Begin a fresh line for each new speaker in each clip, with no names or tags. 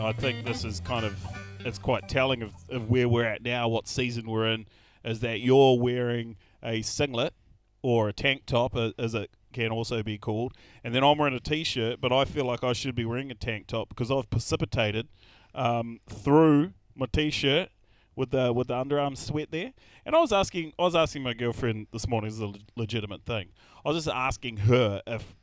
I think this is it's quite telling of where we're at now, what season we're in, is that you're wearing a singlet or a tank top, as it can also be called, and then I'm wearing a t-shirt, but I feel like I should be wearing a tank top because I've precipitated through my t-shirt with the underarm sweat there. And I was asking my girlfriend this morning, this is a legitimate thing. I was just asking her if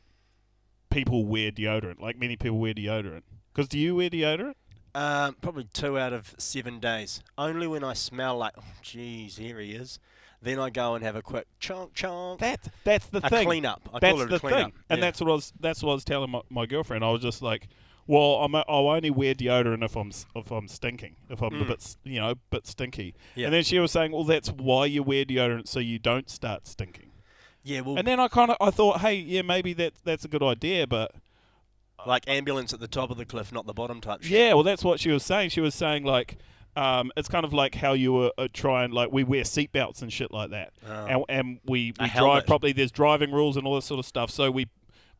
people wear deodorant, like many people wear deodorant. Because do you wear deodorant?
Probably 2 out of 7 days. Only when I smell like, oh, geez, here he is. Then I go and have a quick chonk chonk.
That's the thing.
A clean up. I
that's
call it
the
a clean
thing.
up.
And that's what I was telling my girlfriend. I was just like, well, I'll only wear deodorant if I'm stinking, if I'm a bit stinky.
Yeah.
And then she was saying, well, that's why you wear deodorant, so you don't start stinking.
Yeah, well,
and then I thought, hey, yeah, maybe that's a good idea, but
like ambulance at the top of the cliff, not the bottom type shit.
yeah, well, that's what she was saying. She was saying like, it's kind of like how you were trying, like we wear seatbelts and shit like that, and we drive properly. There's driving rules and all this sort of stuff, so we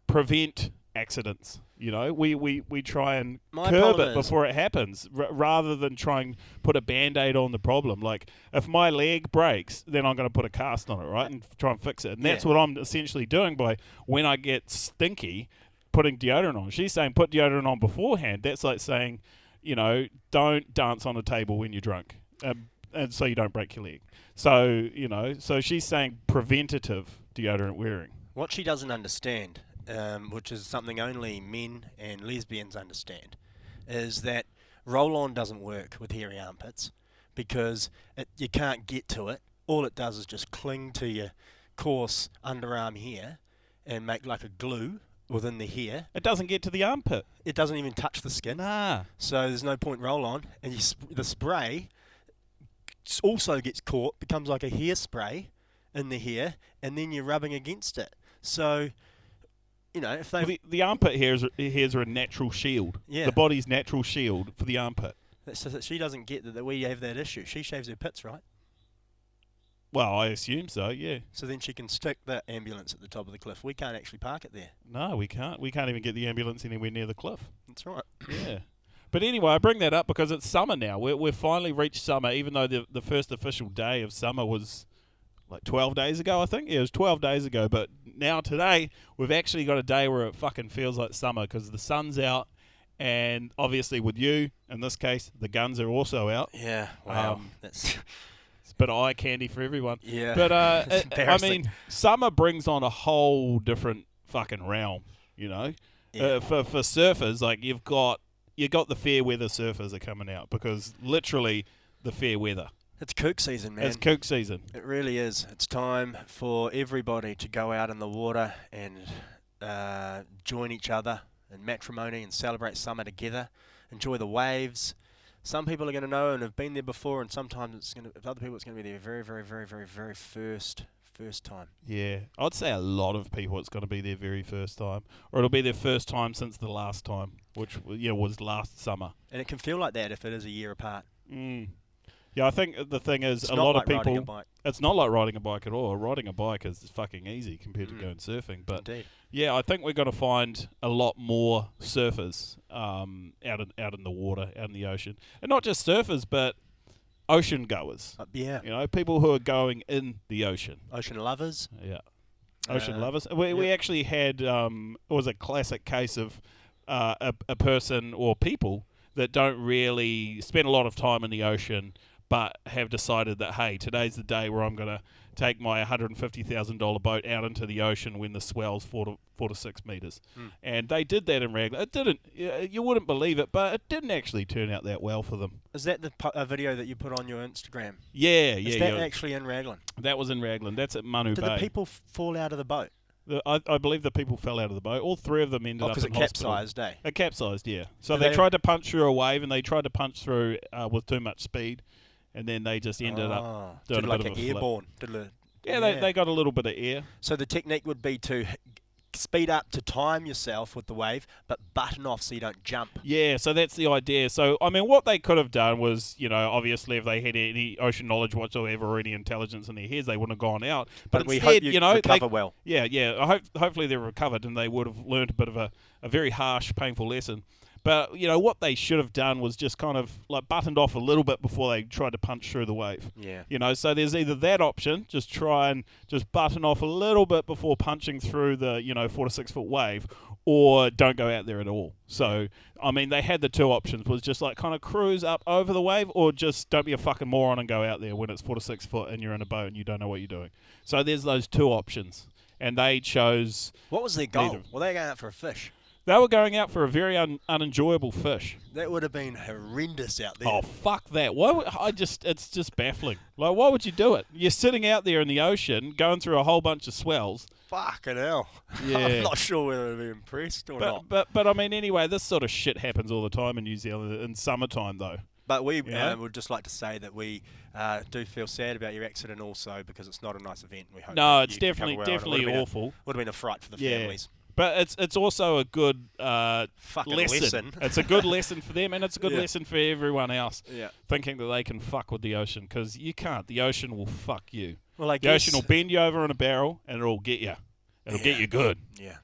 prevent accidents. You know, we try and curb it before it happens, rather than try and put a Band-Aid on the problem. Like, if my leg breaks, then I'm going to put a cast on it, right, and try and fix it. And that's what I'm essentially doing by, when I get stinky, putting deodorant on. She's saying put deodorant on beforehand. That's like saying, you know, don't dance on a table when you're drunk, and so you don't break your leg. So, you know, so she's saying preventative deodorant wearing.
What she doesn't understand, which is something only men and lesbians understand, is that roll-on doesn't work with hairy armpits because you can't get to it. All it does is just cling to your coarse underarm hair and make like a glue within the hair.
It doesn't get to the armpit.
It doesn't even touch the skin.
Nah.
So there's no point roll-on. And the spray also gets caught, becomes like a hairspray in the hair, and then you're rubbing against it. So, you know, if they...
the armpit hairs are a natural shield.
Yeah.
The body's natural shield for the armpit.
So that she doesn't get that we have that issue. She shaves her pits, right?
Well, I assume so, yeah.
So then she can stick the ambulance at the top of the cliff. We can't actually park it there.
No, we can't. We can't even get the ambulance anywhere near the cliff.
That's right.
Yeah. But anyway, I bring that up because it's summer now. We've finally reached summer, even though the first official day of summer was like 12 days ago, I think. Yeah, it was 12 days ago. But now today, we've actually got a day where it fucking feels like summer because the sun's out. And obviously with you, in this case, the guns are also out.
Yeah, wow. That's...
It's a bit of eye candy for everyone.
Yeah.
But, I mean, summer brings on a whole different fucking realm, you know?
Yeah.
For surfers, like, you got the fair weather surfers are coming out because literally the fair weather.
It's Kook season, man.
It's Kook season.
It really is. It's time for everybody to go out in the water and join each other in matrimony and celebrate summer together. Enjoy the waves. Some people are going to know and have been there before, and sometimes if other people, it's going to be their very, very, very, very, very first time.
Yeah, I'd say a lot of people it's going to be their very first time, or it'll be their first time since the last time, which was last summer.
And it can feel like that if it is a year apart.
Yeah, I think the thing is
It's
a
not
lot
like
of people.
riding a bike.
It's not like riding a bike at all. Riding a bike is fucking easy compared to going surfing. But
Indeed.
yeah, I think we're going to find a lot more surfers out in the water, out in the ocean, and not just surfers, but ocean goers.
Yeah.
You know, people who are going in the ocean.
Ocean lovers.
Yeah. Ocean lovers. We actually had it was a classic case of a person or people that don't really spend a lot of time in the ocean, but have decided that, hey, today's the day where I'm going to take my $150,000 boat out into the ocean when the swell's 4 to 6 meters. And they did that in Raglan. It didn't, you wouldn't believe it, but it didn't actually turn out that well for them.
Is that the video that you put on your Instagram?
Yeah.
Is that actually in Raglan?
That was in Raglan. That's at Manu Bay.
Did the people fall out of the boat?
I believe the people fell out of the boat. All 3 of them ended up in hospital.
Because it capsized, eh?
It capsized, yeah. So they tried to punch through a wave, and they tried to punch through with too much speed, and then they just ended up doing
like
a bit of a
airborne.
They got a little bit of air.
So the technique would be to speed up to time yourself with the wave, but button off so you don't jump.
Yeah, so that's the idea. So, I mean, what they could have done was, obviously if they had any ocean knowledge whatsoever or any intelligence in their heads, they wouldn't have gone out.
But we hope you recover well.
Yeah. Hopefully they've recovered and they would have learned a bit of a very harsh, painful lesson. But, what they should have done was just kind of like buttoned off a little bit before they tried to punch through the wave.
Yeah.
So there's either that option, just try and just button off a little bit before punching through the, 4 to 6 foot wave, or don't go out there at all. So, they had the two options, was just like kind of cruise up over the wave, or just don't be a fucking moron and go out there when it's 4 to 6 foot and you're in a boat and you don't know what you're doing. So there's those two options. And they chose...
What was their goal? Were they going out for a fish?
They were going out for a very unenjoyable fish.
That would have been horrendous out there.
Oh, fuck that. It's just baffling. Like, why would you do it? You're sitting out there in the ocean, going through a whole bunch of swells.
Fucking hell.
Yeah.
I'm not sure whether to be impressed or not.
But anyway, this sort of shit happens all the time in New Zealand, in summertime, though.
But we would just like to say that we do feel sad about your accident also, because it's not a nice event. We hope
it's definitely awful.
Would have been a fright for the families.
But it's also a good lesson. It's a good lesson for them, and it's a good lesson for everyone else.
Yeah.
Thinking that they can fuck with the ocean, because you can't. The ocean will fuck you.
Well,
the ocean will bend you over in a barrel, and it'll get you. It'll get you good.
Yeah.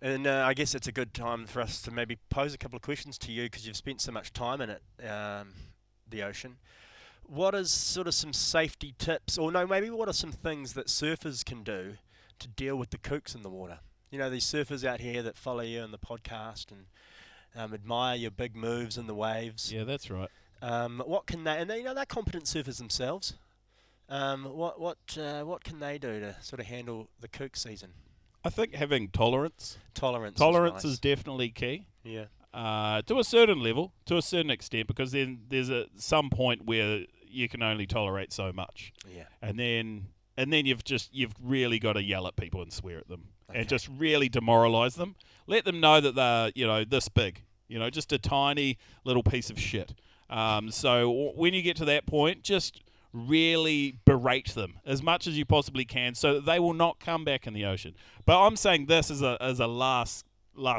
And I guess it's a good time for us to maybe pose a couple of questions to you, because you've spent so much time in it, the ocean. What is sort of some safety tips, or no, maybe what are some things that surfers can do to deal with the kooks in the water? These surfers out here that follow you on the podcast and admire your big moves in the waves.
Yeah, that's right.
What can they? And they're competent surfers themselves. What can they do to sort of handle the kook season?
I think having tolerance.
Tolerance
is definitely key.
Yeah.
To a certain level, to a certain extent, because then there's some point where you can only tolerate so much.
Yeah.
And then you've really got to yell at people and swear at them. Okay. And just really demoralize them. Let them know that they're, this big. Just a tiny little piece of shit. So when you get to that point, just really berate them as much as you possibly can, so that they will not come back in the ocean. But I'm saying this as a last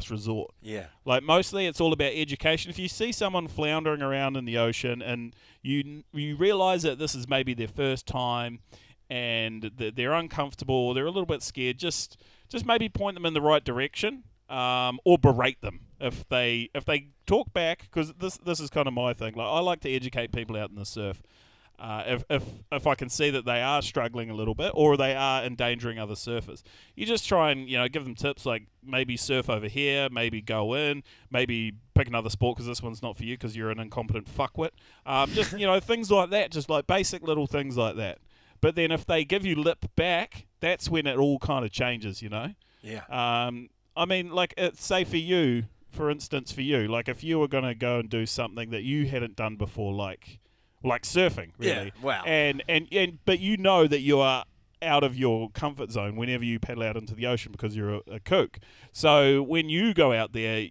resort.
Yeah. Like,
mostly it's all about education. If you see someone floundering around in the ocean and you realize that this is maybe their first time and they're uncomfortable, they're a little bit scared, just maybe point them in the right direction, or berate them if they talk back, because this is kind of my thing. Like, I like to educate people out in the surf. If I can see that they are struggling a little bit, or they are endangering other surfers, you just try and give them tips like maybe surf over here, maybe go in, maybe pick another sport because this one's not for you because you're an incompetent fuckwit. Just things like that, just like basic little things like that. But then if they give you lip back, that's when it all kind of changes,
Yeah.
Say for you, for instance, like if you were going to go and do something that you hadn't done before, like surfing, really.
Yeah, wow.
But that you are out of your comfort zone whenever you paddle out into the ocean because you're a kook. So when you go out there,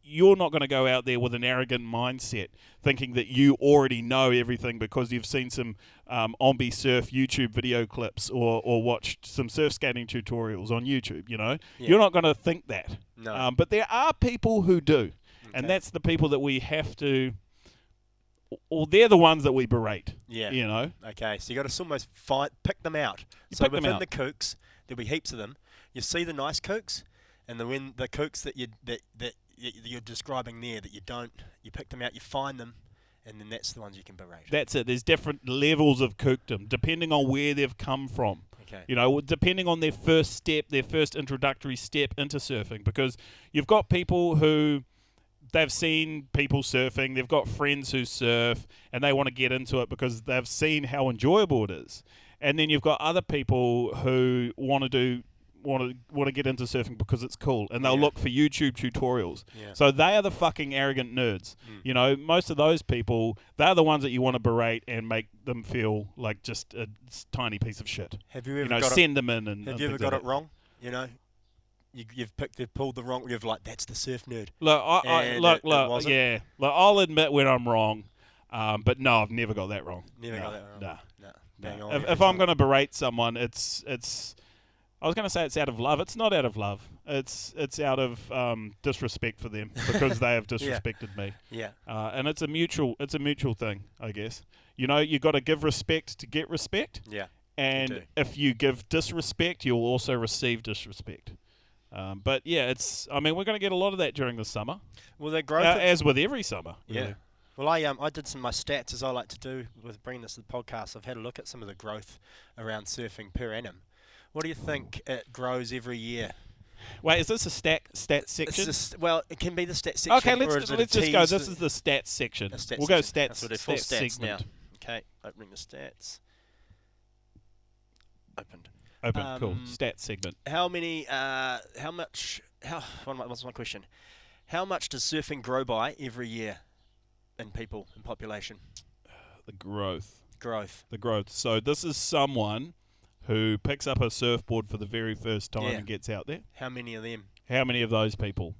you're not going to go out there with an arrogant mindset thinking that you already know everything because you've seen some Ombi Surf YouTube video clips or watched some surf skating tutorials on YouTube, Yeah. You're not going to think that.
No.
But there are people who do. Okay. And that's the people that we have to... Or they're the ones that we berate.
Yeah. Okay, so you got to almost pick them out. Within the kooks, there'll be heaps of them. You see the nice kooks, and the kooks that you're describing there that you pick them out, you find them, and then that's the ones you can berate.
That's it. There's different levels of kookdom depending on where they've come from.
Okay.
Depending on their first step, their first introductory step into surfing, because you've got people who... They've seen people surfing, they've got friends who surf, and they want to get into it because they've seen how enjoyable it is. And then you've got other people who want to get into surfing because it's cool, and they'll look for YouTube tutorials.
Yeah.
So they are the fucking arrogant nerds. Most of those people, they're the ones that you want to berate and make them feel like just a tiny piece of shit.
Have you ever
send them in and
have you ever got it wrong? You've pulled the wrong. You've that's the surf nerd.
I'll admit when I'm wrong, but no, I've never got that wrong.
Never got that wrong.
No.
Bang on.
If I'm going to berate someone, it's. I was going to say it's out of love. It's not out of love. It's out of disrespect for them because they have disrespected me.
Yeah.
And it's a mutual thing, I guess. You got to give respect to get respect.
Yeah.
And if you give disrespect, you'll also receive disrespect. But yeah, we're going to get a lot of that during the summer.
Well, the growth,
as with every summer. Really.
Yeah. Well, I did some of my stats, as I like to do with bringing this to the podcast. I've had a look at some of the growth around surfing per annum. What do you think it grows every year?
Wait, is this a stat section?
It can be the stat section.
Okay, let's just go. This is the stats section.
We'll
go stats.
So we'll do full stats
segment.
now. Okay, opening the stats. Opened.
Cool. Stats segment.
What's my question? How much does surfing grow by every year in people, in population?
The growth.
The
growth. So this is someone who picks up a surfboard for the very first time and gets out there.
How many of them?
How many of those people?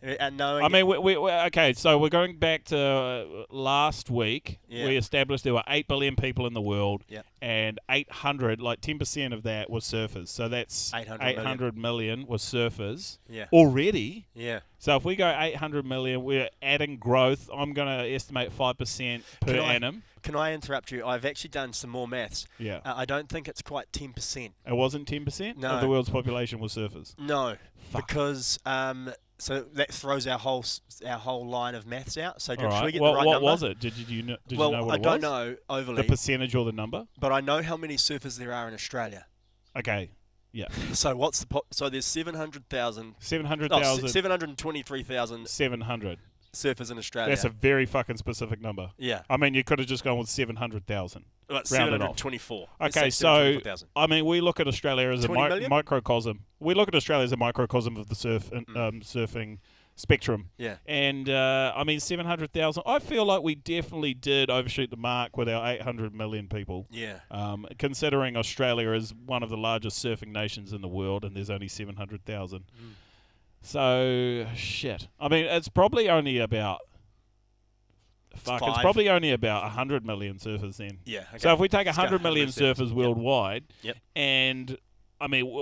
Okay,
so we're going back to last week.
Yeah.
We established there were 8 billion people in the world,
yeah.
and 800, like 10% of that was surfers. So that's 800 million was surfers already.
Yeah.
So if we go 800 million, we're adding growth. I'm going to estimate 5% per annum.
Can I interrupt you? I've actually done some more maths.
Yeah.
I don't think it's quite 10%.
It wasn't 10% of the world's population was surfers?
No. Fuck. Because... so that throws our whole line of maths out. So should we get the right number?
What was it? Did you know what it was?
I don't know overly.
The percentage or the number?
But I know how many surfers there are in Australia.
Okay. Yeah.
So what's so there's 700,000.
700,000.
723,000.
700
surfers in Australia.
That's a very fucking specific number.
Yeah.
I mean, you could have just gone with 700,000.
724.
Okay, so I mean, we look at Australia as a microcosm. We look at Australia as a microcosm of the surfing spectrum.
Yeah.
And I mean, 700,000. I feel like we definitely did overshoot the mark with our 800 million people.
Yeah.
Considering Australia is one of the largest surfing nations in the world, and there's only 700,000. So shit. I mean, it's probably only about. It's probably only about 100 million surfers then.
Yeah. Okay.
So if we take 100 million surfers worldwide,
yep.
And I mean,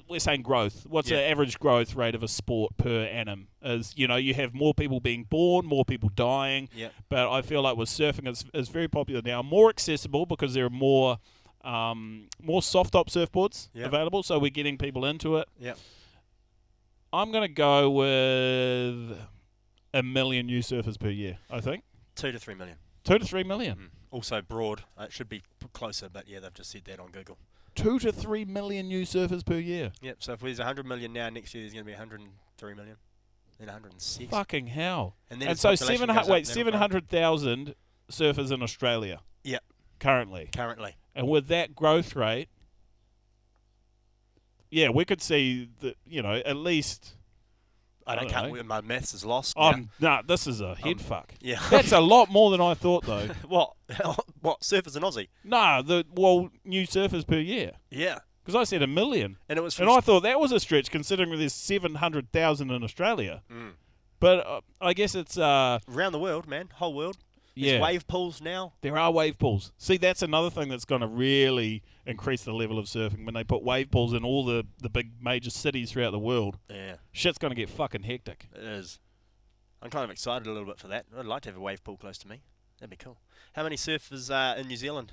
we're saying growth. What's the average growth rate of a sport per annum? Is, you have more people being born, more people dying.
Yep.
But I feel like with surfing, it's very popular now, more accessible because there are more soft top surfboards available. So we're getting people into it.
Yep.
I'm going to go with 1 million new surfers per year, I think.
2 to 3 million.
2 to 3 million.
Also broad. It should be closer, but yeah, they've just said that on Google.
2 to 3 million new surfers per year.
Yep. So if there's 100 million now, next year there's going to be 103 million, then 106.
Fucking hell!
And
so 700,000 surfers in Australia.
Yep.
Currently. And with that growth rate, yeah, we could see that. At least.
I don't know. My maths is lost.
This is a head fuck.
Yeah.
That's a lot more than I thought, though.
What? What? Surfers in Aussie?
No, new surfers per year.
Yeah.
Because I said 1 million.
And it was.
And I thought that was a stretch, considering there's 700,000 in Australia. But I guess it's
around the world, man, whole world. There's wave pools now.
There are wave pools. See, that's another thing that's going to really increase the level of surfing when they put wave pools in all the big major cities throughout the world.
Yeah.
Shit's going to get fucking hectic.
It is. I'm kind of excited a little bit for that. I'd like to have a wave pool close to me. That'd be cool. How many surfers are in New Zealand?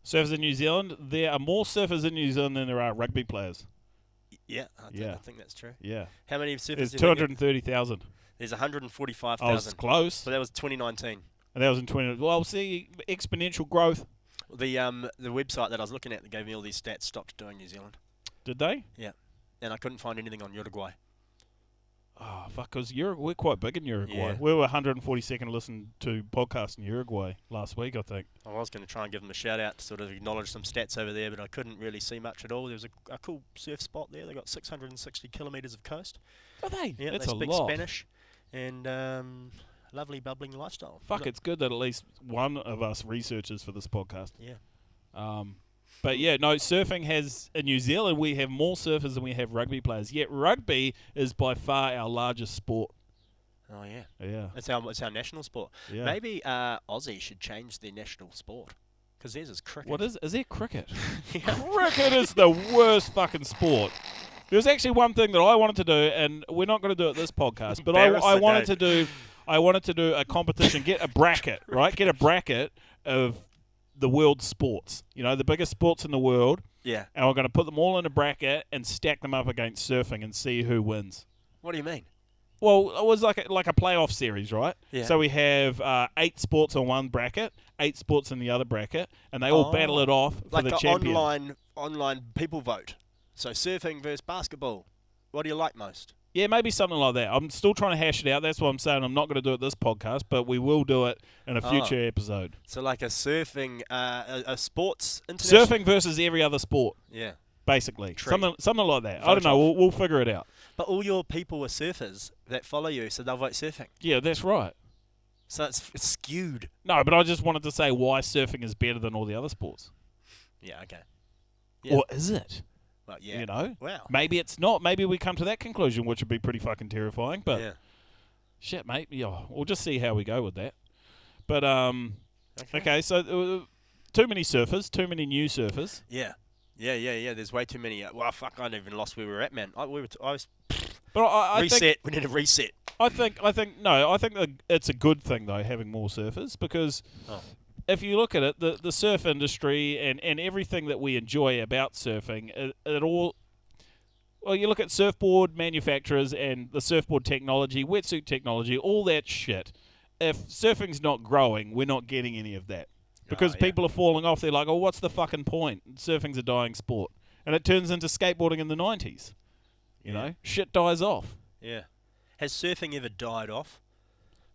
Surfers in New Zealand? There are more surfers in New Zealand than there are rugby players.
Yeah, I think that's true.
Yeah.
How many surfers?
There's 230,000.
There's 145,000.
I was close.
So that was 2019.
And that was in 20. Well, see, exponential growth.
The website that I was looking at that gave me all these stats stopped doing New Zealand.
Did they?
Yeah. And I couldn't find anything on Uruguay.
Oh, fuck, because we're quite big in Uruguay.
Yeah.
We were 142nd listened to podcast in Uruguay last week, I think.
I was going to try and give them a shout out to sort of acknowledge some stats over there, but I couldn't really see much at all. There was a cool surf spot there. They got 660 kilometres of coast.
Are they?
Yeah,
that's
they
a
speak
lot.
Spanish. And lovely bubbling lifestyle.
Fuck, it's good that at least one of us researchers for this podcast.
Yeah.
But yeah, no, surfing has, in New Zealand, we have more surfers than we have rugby players. Yet rugby is by far our largest sport.
Oh, yeah.
Yeah.
It's our national sport. Yeah. Maybe Aussie should change their national sport. Because theirs is cricket.
What is there cricket? Cricket is the worst fucking sport. There was actually one thing that I wanted to do, and we're not going to do it this podcast, but I wanted to do a competition, get a bracket, right? Get a bracket of the world's sports. The biggest sports in the world.
Yeah.
And we're going to put them all in a bracket and stack them up against surfing and see who wins.
What do you mean?
Well, it was like a playoff series, right?
Yeah.
So we have 8 sports on one bracket, 8 sports in the other bracket, and they all battle it off for the champion.
Like online people vote. So surfing versus basketball. What do you like most?
Yeah, maybe something like that. I'm still trying to hash it out. That's what I'm saying. I'm not going to do it this podcast, but we will do it in a future episode.
So like a surfing, a sports international?
Surfing versus every other sport.
Yeah.
Basically.
Tree.
Something like that. I don't know. We'll figure it out.
But all your people are surfers that follow you, so they'll vote surfing.
Yeah, that's right.
So it's skewed.
No, but I just wanted to say why surfing is better than all the other sports.
Yeah, okay. Yeah.
Or is it?
Well, yeah.
You know?
Wow.
Maybe it's not. Maybe we come to that conclusion, which would be pretty fucking terrifying. But shit, mate. Yeah, we'll just see how we go with that. But, okay, so too many surfers, too many new surfers.
Yeah. Yeah. There's way too many. Well, fuck, I even lost where we were at, man. I was...
But I
reset.
think,
we need a reset.
I think that it's a good thing though having more surfers because if you look at it, the surf industry and everything that we enjoy about surfing, it all. Well, you look at surfboard manufacturers and the surfboard technology, wetsuit technology, all that shit. If surfing's not growing, we're not getting any of that because people are falling off. They're like, oh, what's the fucking point? Surfing's a dying sport, and it turns into skateboarding in the 90s. You know, shit dies off.
Yeah. Has surfing ever died off?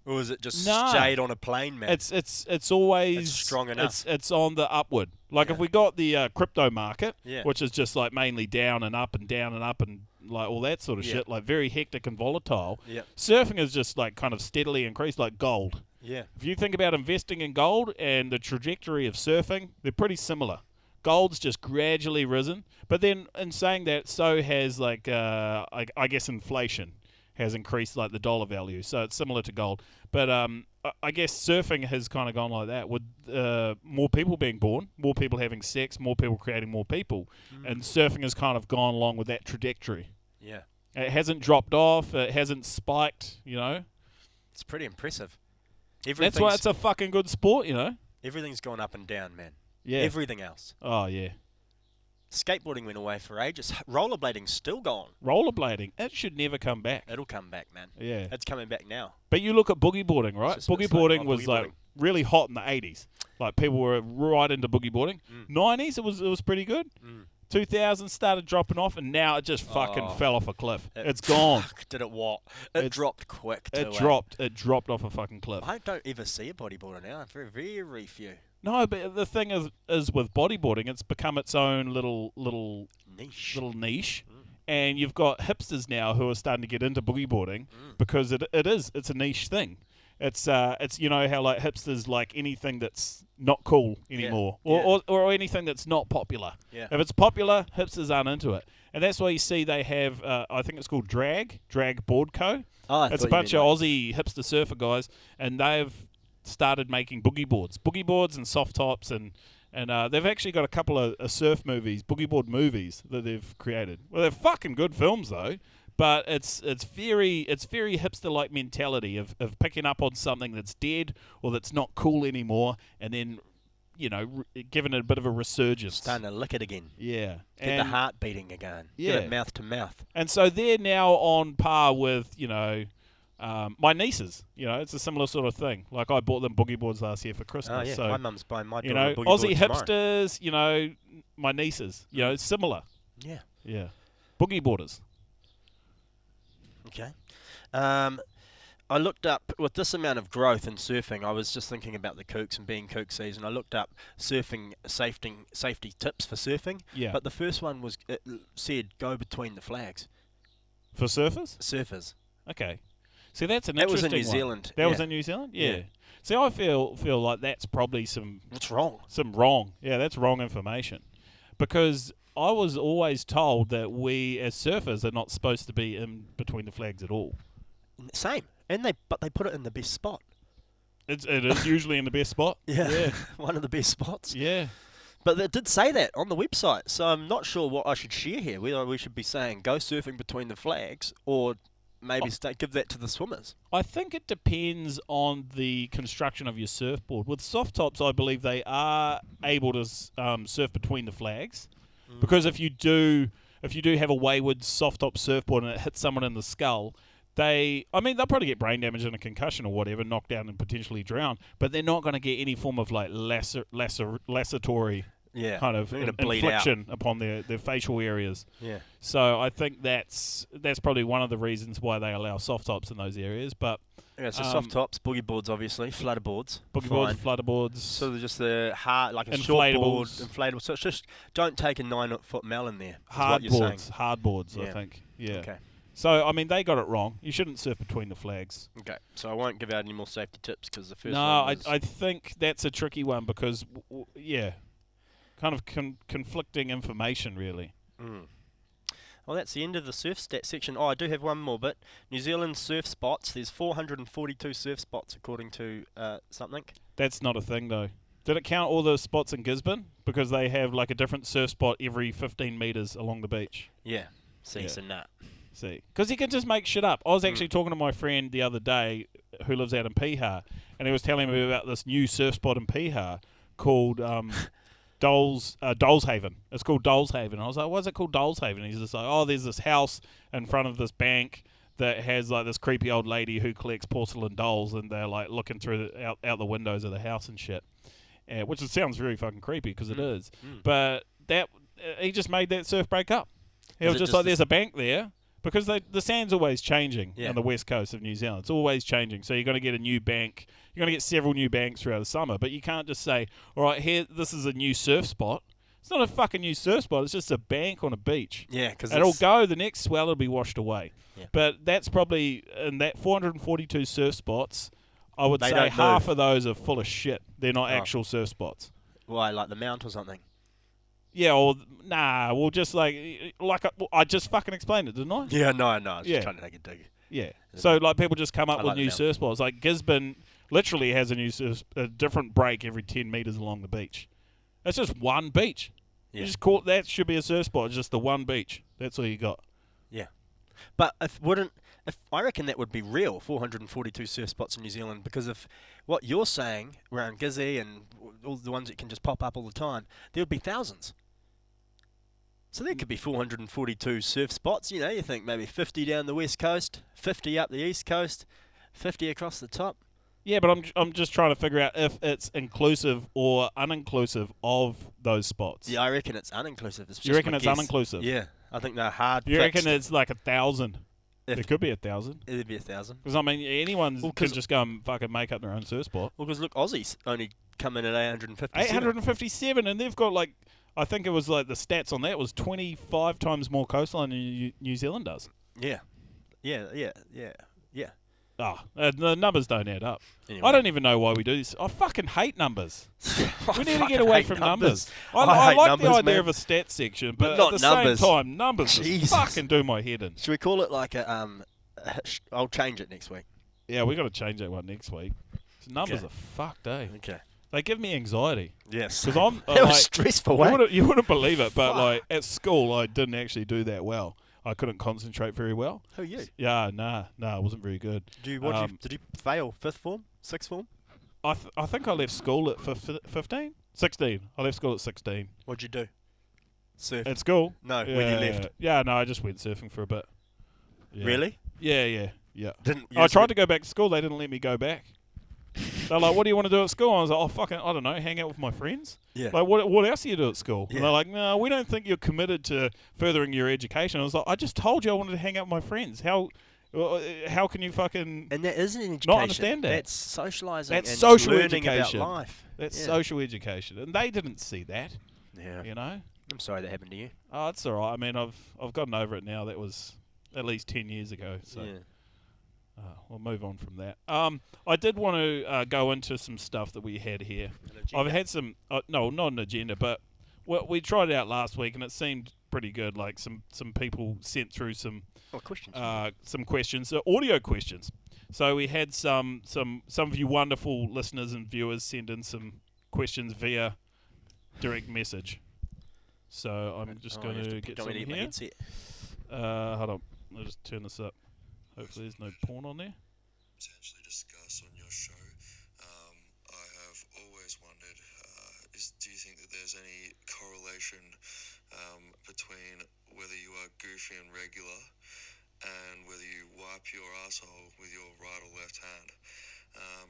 Or is it just stayed on a plane, man?
It's always
strong enough.
It's on the upward. Like if we got the crypto market,
Yeah.
which is just like mainly down and up and down and up and like all that sort of shit, like very hectic and volatile.
Yeah.
Surfing is just like kind of steadily increased, like gold.
Yeah.
If you think about investing in gold and the trajectory of surfing, they're pretty similar. Gold's just gradually risen, but then in saying that, so has like I guess inflation has increased like the dollar value, so it's similar to gold. But I guess surfing has kind of gone like that with more people being born, more people having sex, more people creating more people, and surfing has kind of gone along with that trajectory.
Yeah,
it hasn't dropped off, it hasn't spiked. You know,
it's pretty impressive.
That's why it's a fucking good sport. You know,
everything's gone up and down, man.
Yeah.
Everything else.
Oh, yeah.
Skateboarding went away for ages. Rollerblading's still gone.
Rollerblading, it should never come back.
It'll come back, man.
Yeah.
It's coming back now.
But you look at boogie boarding, right? Boogie boarding was like really hot in the 80s. Like people were right into boogie boarding. 90s, it was pretty good. 2000s started dropping off, and now it just fucking fell off a cliff. It's gone.
Did it what? It dropped quick too.
It dropped off a fucking cliff.
I don't ever see a bodyboarder now. Very, very few.
No, but the thing is with bodyboarding, it's become its own little niche. And you've got hipsters now who are starting to get into boogie boarding because it's a niche thing. It's you know how like hipsters like anything that's not cool anymore or anything that's not popular.
Yeah.
If it's popular, hipsters aren't into it. And that's why you see they have I think it's called Drag Board Co. It's a bunch of Aussie hipster surfer guys, and they've started making boogie boards and soft tops, and they've actually got a couple of surf movies, boogie board movies that they've created. Well, they're fucking good films though, but it's very hipster like mentality of picking up on something that's dead or that's not cool anymore, and then giving it a bit of a resurgence,
starting to lick it again.
Yeah,
get the heart beating again.
Yeah,
get it mouth to mouth.
And so they're now on par with my nieces, it's a similar sort of thing. Like I bought them boogie boards last year for Christmas.
Oh, yeah.
So
my mum's buying my daughter a boogie
Aussie
board
hipsters, my nieces, it's similar.
Yeah.
Yeah. Boogie boarders.
Okay. I looked up, with this amount of growth in surfing, I was just thinking about the Kooks and being Kook season. I looked up surfing safety tips for surfing.
Yeah.
But the first one was, it said go between the flags.
For surfers?
Surfers.
Okay. See, that's an interesting one.
That was in New Zealand.
That was in New Zealand? Yeah. See, I feel like that's probably
What's wrong?
Some wrong. Yeah, that's wrong information. Because I was always told that we as surfers are not supposed to be in between the flags at all.
Same. But they put it in the best spot.
It is usually in the best spot.
Yeah. One of the best spots.
Yeah.
But it did say that on the website, so I'm not sure what I should share here, whether we should be saying go surfing between the flags or maybe give that to the swimmers.
I think it depends on the construction of your surfboard. With soft tops, I believe they are able to surf between the flags. Because if you do have a wayward soft top surfboard and it hits someone in the skull, they'll probably get brain damage and a concussion or whatever, knocked down and potentially drown, but they're not going to get any form of like laceratory kind of infliction upon their facial areas.
Yeah.
So I think that's probably one of the reasons why they allow soft tops in those areas. But
yeah, so soft tops, boogie boards, obviously, flutter boards,
flutter boards.
So they're just the hard, like a short board, inflatable. So it's just don't take a 9-foot melon there.
Hard boards, I think. Yeah.
Okay.
So, I mean, they got it wrong. You shouldn't surf between the flags.
Okay. So I won't give out any more safety tips because the first
one
was...
I think that's a tricky one because, kind of conflicting information, really.
Well, that's the end of the surf stat section. Oh, I do have one more bit. New Zealand surf spots. There's 442 surf spots, according to something.
That's not a thing, though. Did it count all the spots in Gisborne? Because they have, like, a different surf spot every 15 metres along the beach.
Yeah. See, so nah.
See, because you can just make shit up. I was actually talking to my friend the other day who lives out in Piha, and he was telling me about this new surf spot in Piha called Doleshaven. It's called Doleshaven. I was like, what's it called Doleshaven? And he's just like, oh, there's this house in front of this bank that has like this creepy old lady who collects porcelain dolls, and they're like looking through out the windows of the house and shit, which sounds very fucking creepy because it is. But he just made that surf break up. He was just like, there's a bank there. Because the sand's always changing on the west coast of New Zealand. It's always changing. So you're going to get a new bank. You're going to get several new banks throughout the summer. But you can't just say, all right, here, this is a new surf spot. It's not a fucking new surf spot. It's just a bank on a beach.
Yeah, because
it'll go. The next swell, it'll be washed away.
Yeah.
But that's probably, in that 442 surf spots, I would say half of those are full of shit. They're not actual surf spots.
Why, like the Mount or something?
Yeah, or well, just like I just fucking explained it, didn't I?
Yeah, no, I was just trying to take a dig.
Yeah, so like people just come up with new surf spots. Like Gisborne literally has a different break every 10 metres along the beach. It's just one beach. Yeah. You just call it, that should be a surf spot. It's just the one beach. That's all you got.
Yeah, but if I reckon that would be real, 442 surf spots in New Zealand, because if what you're saying around Gizzy and all the ones that can just pop up all the time, there would be thousands. So there could be 442 surf spots. You know, you think maybe 50 down the west coast, 50 up the east coast, 50 across the top.
Yeah, but I'm just trying to figure out if it's inclusive or uninclusive of those spots.
Yeah, I reckon it's uninclusive.
You reckon it's uninclusive?
Yeah, I think they're hard.
You reckon it's like 1,000? It could be 1,000.
It'd be 1,000.
Because, I mean, anyone can just go and fucking make up their own surf spot.
Well, because look, Aussies only come in at 857.
857, and they've got like, I think it was like the stats on that was 25 times more coastline than New Zealand does.
Yeah.
The numbers don't add up.
Anyway.
I don't even know why we do this. I fucking hate numbers. We need to get away from numbers. I like the idea of a stats section, but
not
at the
numbers.
same time, numbers just fucking do my head in.
Should we call it like a I'll change it next week.
Yeah, we got to change that one next week. Numbers are fucked, eh?
Okay.
They give me anxiety.
Yes.
Because I'm
it was stressful.
You wouldn't believe it, but like at school, I didn't actually do that well. I couldn't concentrate very well.
Who are you?
Yeah, nah, it wasn't very good.
Did you fail 5th form, 6th form?
I think I left school at 15? 16. I left school at 16.
What'd you do? Surf?
At school?
No, when you left.
Yeah, no, I just went surfing for a bit. Yeah.
Really?
Yeah. I tried to go back to school. They didn't let me go back. They're like, what do you want to do at school? I was like, oh, fucking, I don't know, hang out with my friends.
Yeah.
Like, what else do you do at school?
Yeah.
And they're like, no, we don't think you're committed to furthering your education. I was like, I just told you I wanted to hang out with my friends. How can you fucking
and that isn't education.
not understand that?
That's socialising.
That's
and
social
learning
education.
About life.
That's social education, and they didn't see that.
Yeah.
You know.
I'm sorry that happened to you.
Oh, it's all right. I mean, I've gotten over it now. That was at least 10 years ago. So.
Yeah.
We'll move on from that. I did want to go into some stuff that we had here. I've had some, no, not an agenda, but we tried it out last week and it seemed pretty good. Like some people sent through some
questions.
Some questions, audio questions. So we had some of you wonderful listeners and viewers send in some questions via direct message. So I'm just going to get some here. Hold on, I'll just turn this up. Hopefully there's no porn on there.
Potentially discuss on your show. I have always wondered, do you think that there's any correlation between whether you are goofy and regular and whether you wipe your asshole with your right or left hand.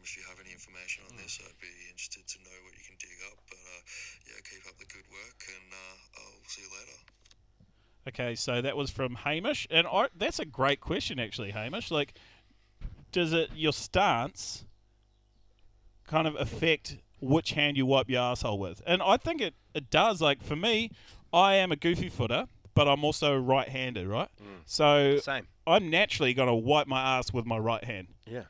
If you have any information on this, I'd be interested to know what you can dig up. But yeah, keep up the good work, and I'll see you later.
Okay, so that was from Hamish, and that's a great question, actually, Hamish. Like, does your stance kind of affect which hand you wipe your asshole with? And I think it does. Like, for me, I am a goofy footer, but I'm also right-handed, right? So
Same.
I'm naturally going to wipe my ass with my right hand.
Yeah.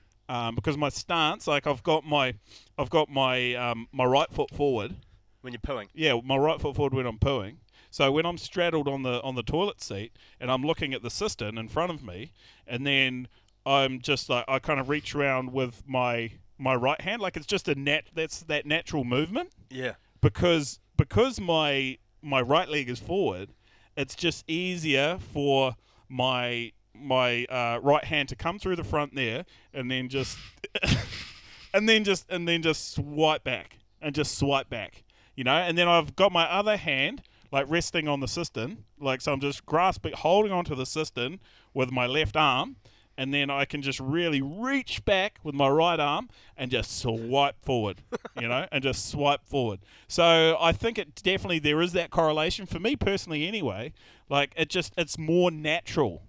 Because my stance, like I've got my my right foot forward.
When you're pooing.
Yeah, my right foot forward when I'm pooing. So when I'm straddled on the toilet seat and I'm looking at the cistern in front of me, and then I'm just like I kind of reach around with my right hand, like it's just that's that natural movement.
Yeah.
Because my right leg is forward, it's just easier for my right hand to come through the front there, and then just and then just swipe back, you know. And then I've got my other hand like resting on the cistern, like so I'm just holding onto the cistern with my left arm, and then I can just really reach back with my right arm and just swipe forward, you know, and just swipe forward. So I think there is that correlation for me personally anyway. Like it's more natural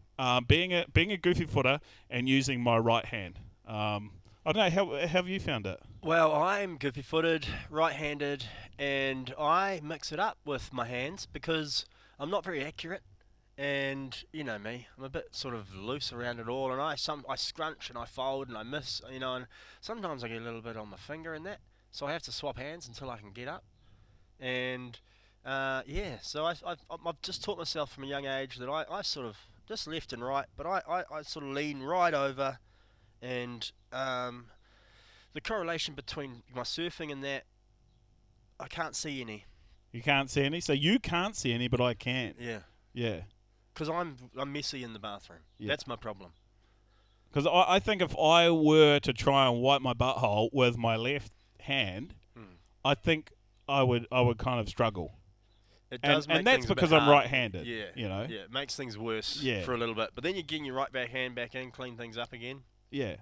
being a goofy footer and using my right hand. I don't know, how have you found it?
Well, I'm goofy-footed, right-handed, and I mix it up with my hands because I'm not very accurate. And you know me, I'm a bit sort of loose around it all, and I scrunch and I fold and I miss, you know, and sometimes I get a little bit on my finger and that, so I have to swap hands until I can get up. And yeah, so I've just taught myself from a young age that I sort of just left and right, but I sort of lean right over, and the correlation between my surfing and that, I can't see any.
You can't see any? So you can't see any, but I can.
Yeah.
Yeah.
Because I'm messy in the bathroom. Yeah. That's my problem.
Because I think if I were to try and wipe my butthole with my left hand, I think I would kind of struggle.
It does make
and that's
things
because
a bit
I'm
hard.
right-handed.
Yeah.
You know.
Yeah. It makes things worse
Yeah.
for a little bit. But then you're getting your right back hand back in, clean things up again.
Yeah.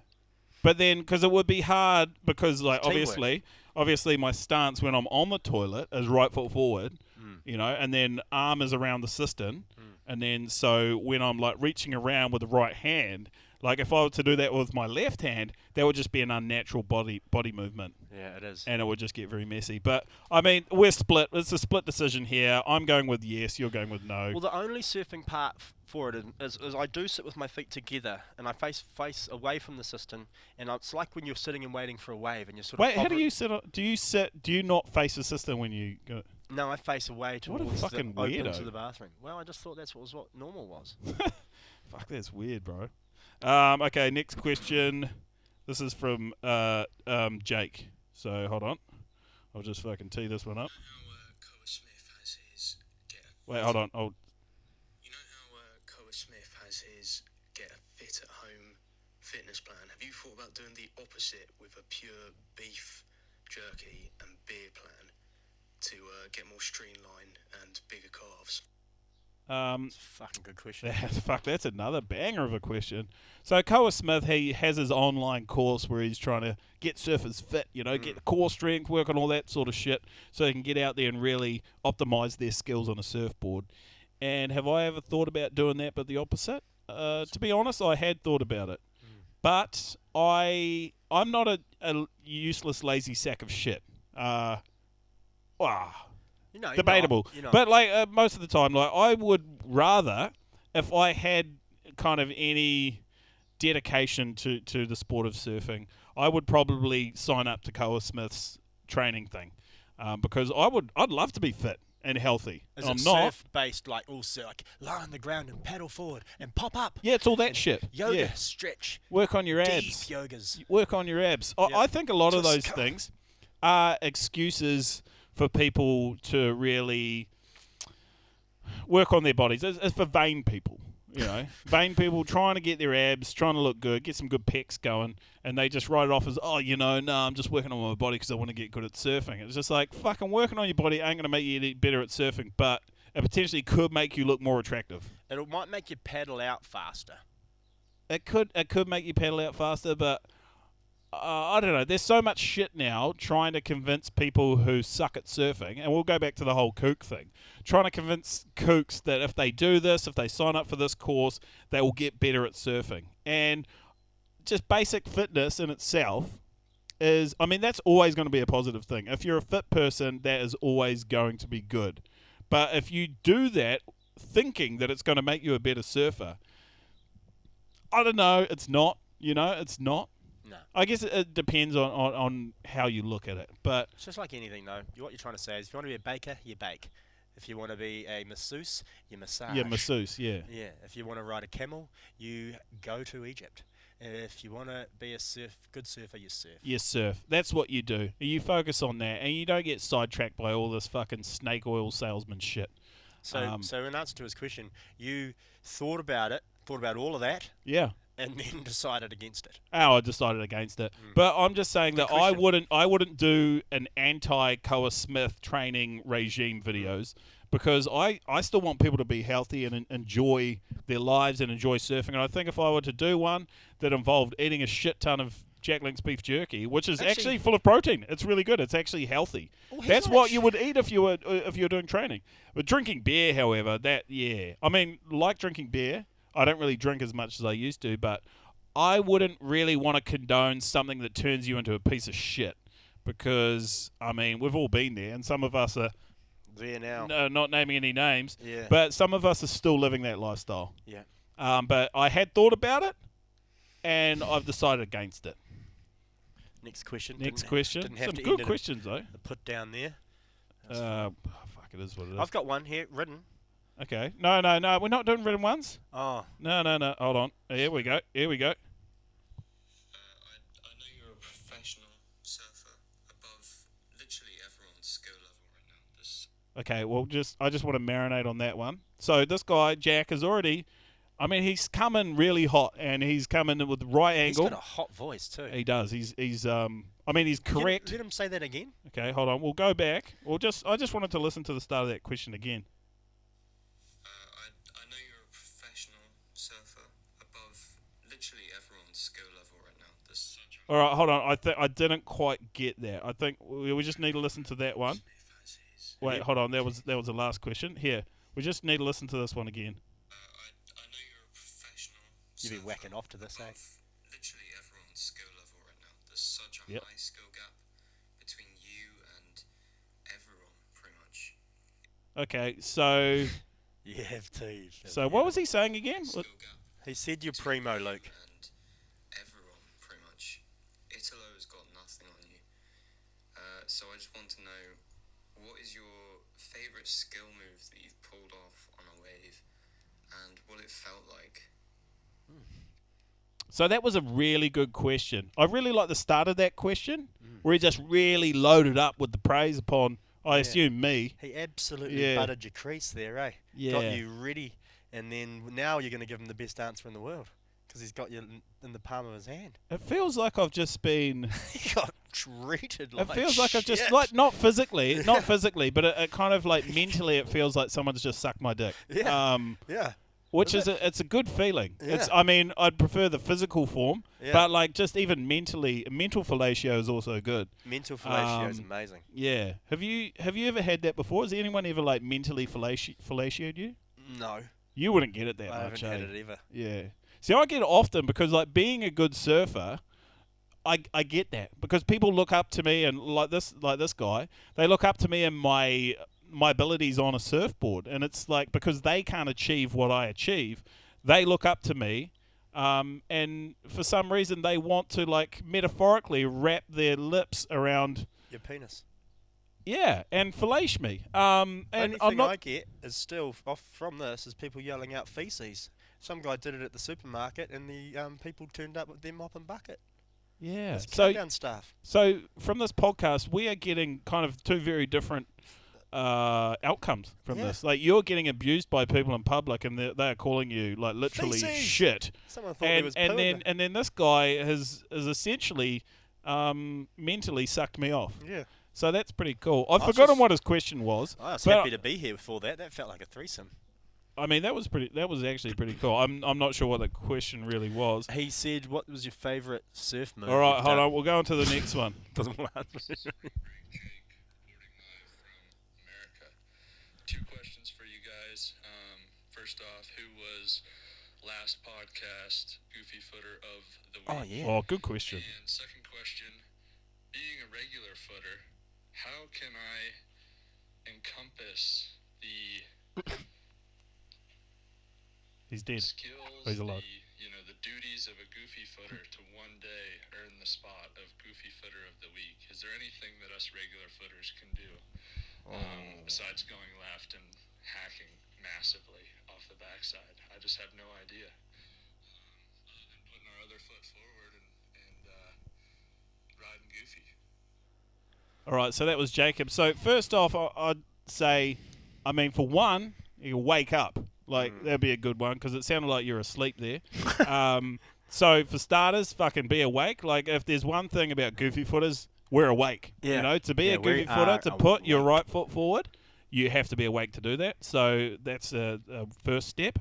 But then, because it would be hard, because like obviously my stance when I'm on the toilet is right foot forward, you know, and then arm is around the cistern, and then so when I'm like reaching around with the right hand, like if I were to do that with my left hand, that would just be an unnatural body movement.
Yeah, it is.
And it would just get very messy. But I mean, we're split. It's a split decision here. I'm going with yes. You're going with no.
Well, the only surfing part for it is I do sit with my feet together and I face away from the cistern, and it's like when you're sitting and waiting for a wave and you're sort of.
Wait, how do you sit? Do you sit? Do you not face the cistern when you go?
No, I face away towards
what a fucking
the open
weirdo.
to the bathroom. Well, I just thought that's what normal was.
Fuck, that's weird, bro. Okay, next question. This is from Jake. So hold on, I'll just fucking tee this one up. Wait, hold on.
You know how Koa Smith has his get a fit at home fitness plan? Have you thought about doing the opposite with a pure beef jerky and beer plan to get more streamline and bigger calves?
That's a fucking good question.
That's another banger of a question. So Koa Smith, he has his online course where he's trying to get surfers fit, you know, get the core strength, work on all that sort of shit, so they can get out there and really optimize their skills on a surfboard. And have I ever thought about doing that, but the opposite? To be honest, I had thought about it, but I'm not a useless, lazy sack of shit. Debatable. But like most of the time, like I would rather, if I had kind of any dedication to the sport of surfing, I would probably sign up to Koa Smith's training thing, because I'd love to be fit and healthy.
Is
I'm
it
not
surf-based, like also like lie on the ground and paddle forward and pop up?
Yeah, it's all that shit.
Yoga, stretch,
work on your abs.
deep yogas.
Work on your abs. I think a lot of those things are excuses for people to really work on their bodies. It's for vain people, you know. Vain people trying to get their abs, trying to look good, get some good pecs going, and they just write it off as, I'm just working on my body because I want to get good at surfing. It's just like, fucking working on your body ain't going to make you any better at surfing, but it potentially could make you look more attractive.
It might make you paddle out faster.
It could make you paddle out faster, but I don't know. There's so much shit now trying to convince people who suck at surfing, and we'll go back to the whole kook thing, trying to convince kooks that if they do this, if they sign up for this course, they will get better at surfing. And just basic fitness in itself is, I mean, that's always going to be a positive thing. If you're a fit person, that is always going to be good. But if you do that thinking that it's going to make you a better surfer, I don't know, it's not. It's not.
No.
I guess it depends on how you look at it. But
it's just like anything, though. What you're trying to say is if you want to be a baker, you bake. If you want to be a masseuse, you massage.
Yeah, masseuse, yeah.
Yeah. If you want to ride a camel, you go to Egypt. If you want to be a good surfer, you surf.
You surf. That's what you do. You focus on that, and you don't get sidetracked by all this fucking snake oil salesman shit.
So in answer to his question, you thought about all of that.
Yeah.
And then decided against it.
Oh, I decided against it. But I'm just saying that I wouldn't do an anti-Koa Smith training regime videos because I still want people to be healthy and enjoy their lives and enjoy surfing. And I think if I were to do one that involved eating a shit ton of Jack Link's beef jerky, which is actually full of protein, it's really good. It's actually healthy. That's what you would eat if you were doing training. But drinking beer, however, I mean, like drinking beer. I don't really drink as much as I used to, but I wouldn't really want to condone something that turns you into a piece of shit because, I mean, we've all been there, and some of us are
there now.
No, not naming any names,
yeah.
But some of us are still living that lifestyle.
Yeah.
But I had thought about it, and I've decided against it.
Next question.
Didn't have some
to
good questions, though.
Put down there.
Fuck, it is what it is.
I've got one here written.
Okay. No. We're not doing written ones.
Oh.
No. Hold on. Here we go.
I know you're a professional surfer above literally everyone's skill level right now.
Okay, well, I just want to marinate on that one. So this guy, Jack, is already... I mean, he's coming really hot, and he's coming with the right angle.
He's got a hot voice, too.
He does. He's correct.
Let him say that again.
Okay, hold on. We'll go back. I just wanted to listen to the start of that question again.
I know you're a professional surfer above literally everyone's skill level right now.
All right, hold on. I didn't quite get that. I think we just need to listen to that one. Wait, hold on. That was the last question. Here, we just need to listen to this one again.
I know you're a professional
surfer. You've been whacking off to this, eh?
Literally everyone's skill level right now. There's such a high skill gap between you and everyone, pretty much.
Okay, so...
You have to.
So what was he saying again?
He said you're primo, Luke.
And everyone, pretty much. Italo's got nothing on you. So I just want to know, what is your favourite skill move that you've pulled off on a wave, and what it felt like?
So that was a really good question. I really like the start of that question, where he just really loaded up with the praise upon... I assume me.
He absolutely buttered your crease there, eh?
Yeah.
Got you ready, and then now you're going to give him the best answer in the world because he's got you in the palm of his hand.
It feels like I've just been...
He got treated like
It feels like I've just...
shit.
like not physically, but it kind of like mentally it feels like someone's just sucked my dick.
Yeah. Yeah.
Which it's a good feeling.
Yeah.
I'd prefer the physical form, but like just even mentally, mental fellatio is also good.
Mental fellatio is amazing.
Yeah. Have you ever had that before? Has anyone ever like mentally fellatioed you?
No.
You wouldn't get it that
I
much.
haven't had it either.
Yeah. See, I get it often because like being a good surfer, I get that because people look up to me and like this guy, they look up to me and my abilities on a surfboard, and it's like because they can't achieve what I achieve, they look up to me, and for some reason they want to like metaphorically wrap their lips around
your penis.
Yeah, and fillet me. And
only
I'm
thing
not.
I get is still off from this is people yelling out feces. Some guy did it at the supermarket, and the people turned up with their mop and bucket.
Yeah,
it's countdown stuff.
So from this podcast, we are getting kind of two very different outcomes from this. Like you're getting abused by people in public, and they're calling you like literally
feces.
shit.
Someone thought it was
and then this guy has essentially mentally sucked me off.
Yeah.
So that's pretty cool. I've forgotten what his question was.
I was happy to be here for that. That felt like a threesome.
I mean, that was actually pretty cool. I'm not sure what the question really was.
He said, "What was your favourite surf move?"
All right, hold on. We'll go on to the next one.
Doesn't last.
Jake, reporting live from America. 2 questions for you guys. First off, who was last podcast Goofy Footer of the week?
Oh yeah.
Oh, good question.
And second question, being a regular footer, how can I encompass the
He's dead.
skills,
He's alive.
the duties of a Goofy Footer to one day earn the spot of Goofy Footer of the week? Is there anything that us regular footers can do besides going left and hacking massively off the backside? I just have no idea. Other than putting our other foot forward and riding Goofy.
All right, so that was Jacob. So first off, I'd say, I mean, for one, you wake up. Like, that'd be a good one because it sounded like you're asleep there. So for starters, fucking be awake. Like, if there's one thing about Goofy Footers, we're awake.
Yeah.
To be a Goofy Footer, to put your right foot forward, you have to be awake to do that. So that's a first step.